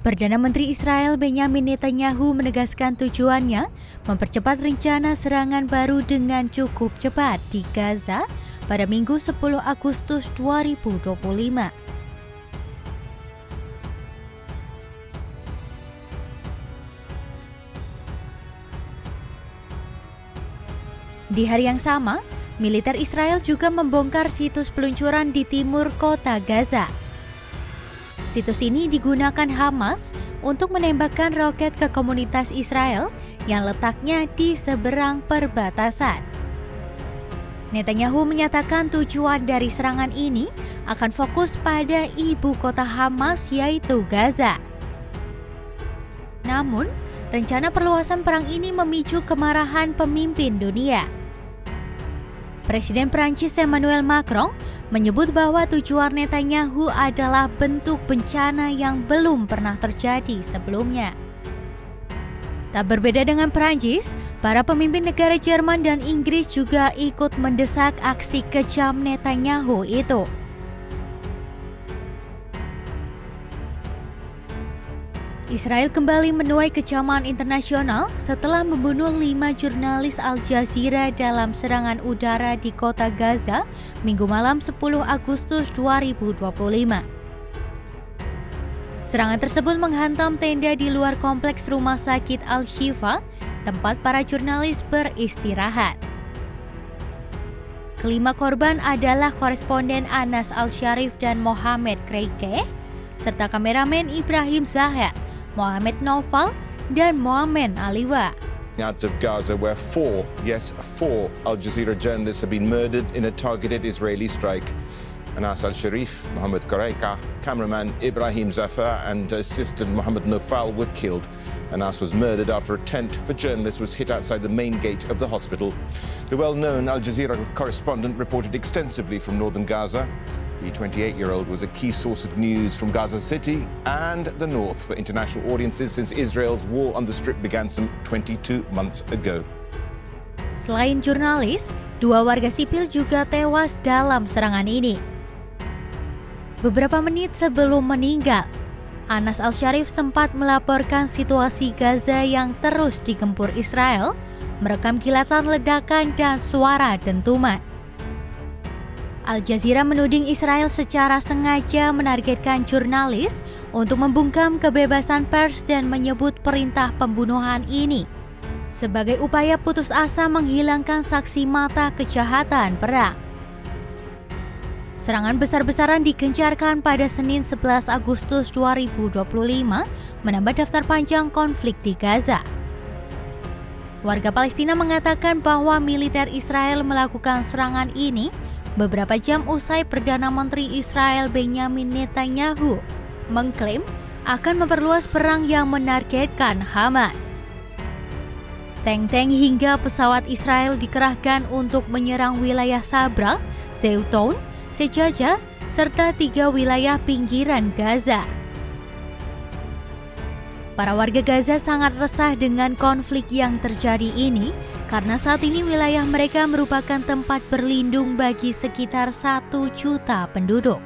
Perdana Menteri Israel Benyamin Netanyahu menegaskan tujuannya mempercepat rencana serangan baru dengan cukup cepat di Gaza pada Minggu 10 Agustus 2025. Di hari yang sama, militer Israel juga membongkar situs peluncuran di timur kota Gaza. Situs ini digunakan Hamas untuk menembakkan roket ke komunitas Israel yang letaknya di seberang perbatasan. Netanyahu menyatakan tujuan dari serangan ini akan fokus pada ibu kota Hamas yaitu Gaza. Namun, rencana perluasan perang ini memicu kemarahan pemimpin dunia. Presiden Prancis Emmanuel Macron menyebut bahwa tujuan Netanyahu adalah bentuk bencana yang belum pernah terjadi sebelumnya. Tak berbeda dengan Prancis, para pemimpin negara Jerman dan Inggris juga ikut mendesak aksi kejam Netanyahu itu. Israel kembali menuai kecaman internasional setelah membunuh 5 jurnalis Al Jazeera dalam serangan udara di kota Gaza Minggu malam 10 Agustus 2025. Serangan tersebut menghantam tenda di luar kompleks rumah sakit Al-Shifa, tempat para jurnalis beristirahat. Kelima korban adalah koresponden Anas Al-Sharif dan Mohamed Kreike, serta kameramen Ibrahim Zahar, Mohamed Naufal, dan Mohamed Aliwa. Out of Gaza, where four Al Jazeera journalists have been murdered in a targeted Israeli strike. Anas Al-Sharif, Mohamed Kreike, cameraman Ibrahim Zafar, and assistant Mohamed Naufal were killed. Anas was murdered after a tent for journalists was hit outside the main gate of the hospital. The well-known Al Jazeera correspondent reported extensively from northern Gaza. The 28-year-old was a key source of news from Gaza City and the north for international audiences since Israel's war on the Strip began some 22 months ago. Selain jurnalis, 2 warga sipil juga tewas dalam serangan ini. Beberapa menit sebelum meninggal, Anas Al-Sharif sempat melaporkan situasi Gaza yang terus digempur Israel, merekam kilatan ledakan dan suara dentuman. Al Jazeera menuding Israel secara sengaja menargetkan jurnalis untuk membungkam kebebasan pers dan menyebut perintah pembunuhan ini sebagai upaya putus asa menghilangkan saksi mata kejahatan perang. Serangan besar-besaran digencarkan pada Senin 11 Agustus 2025, menambah daftar panjang konflik di Gaza. Warga Palestina mengatakan bahwa militer Israel melakukan serangan ini beberapa jam usai Perdana Menteri Israel Benyamin Netanyahu mengklaim akan memperluas perang yang menargetkan Hamas. Tank-tank hingga pesawat Israel dikerahkan untuk menyerang wilayah Sabra, Zeytoun, Sejaja, serta 3 wilayah pinggiran Gaza. Para warga Gaza sangat resah dengan konflik yang terjadi ini karena saat ini wilayah mereka merupakan tempat berlindung bagi sekitar 1 juta penduduk.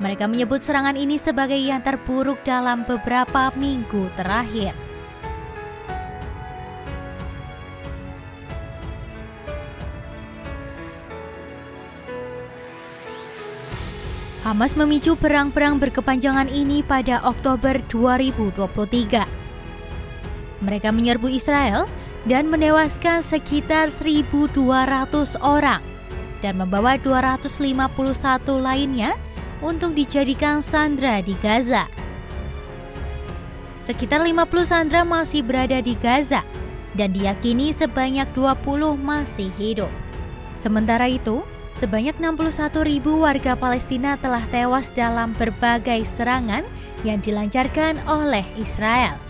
Mereka menyebut serangan ini sebagai yang terburuk dalam beberapa minggu terakhir. Hamas memicu perang-perang berkepanjangan ini pada Oktober 2023. Mereka menyerbu Israel dan menewaskan sekitar 1.200 orang dan membawa 251 lainnya untuk dijadikan sandera di Gaza. Sekitar 50 sandera masih berada di Gaza dan diyakini sebanyak 20 masih hidup. Sementara itu, sebanyak 61.000 warga Palestina telah tewas dalam berbagai serangan yang dilancarkan oleh Israel.